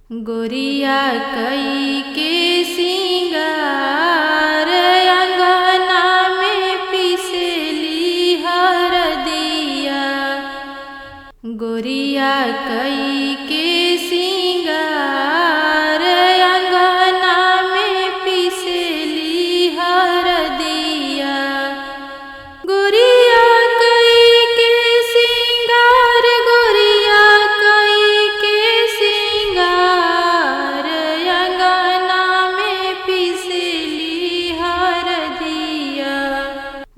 गोरिया कई के सिंगार अंगना में पिसली हरदिया। गोरिया कई के सिंगार अंगना में पिसली हरदिया। गोरिया कई के सिंगार, गोरिया कई के सिंगार अंगना में पिसली हरदिया।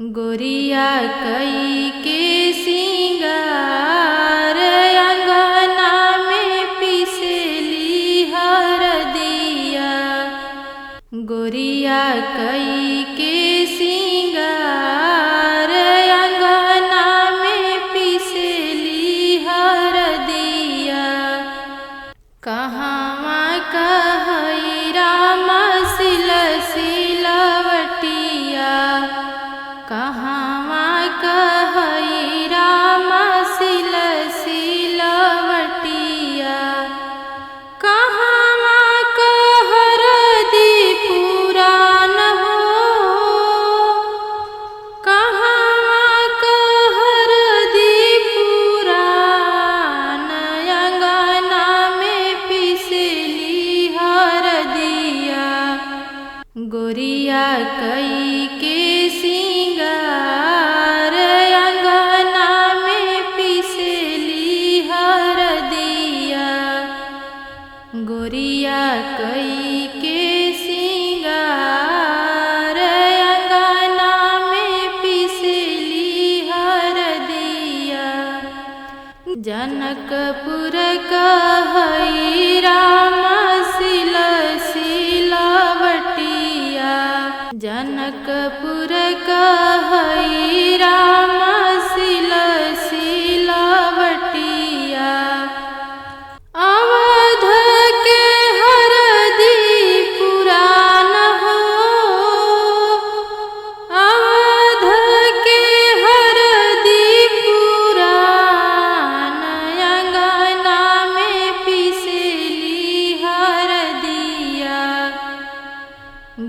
गोरिया कई के सिंगार अंगना में पिसली हरदिया। गोरिया कई के सिंगार अंगना में पिसली हरदिया। कहवा कहई रामा सिलवटिया। कहवा कहई रामा सिलवटिया। कहवा कहर दी पुरान हो। कहवा कहर दी पुरान अंगना में पिसली हरदिया। गोरिया कई के सिंगार अंगना में पिसली हरदिया। गोरिया कई के सिंगार अंगना में पिसली हरदिया। जनकपुर कहई रामा सिलवटिया। जनकपुर कहई रामा सिलवटिया। अवध के हरदी पुरान हो। अवध के हरदी पुरान अंगना में पिसली हरदिया।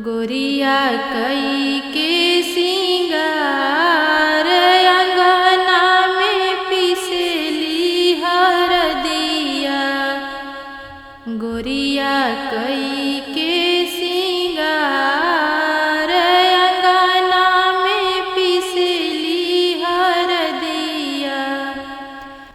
गोरिया कई के सिंगार अंगना में पिसली हरदिया। गोरिया कई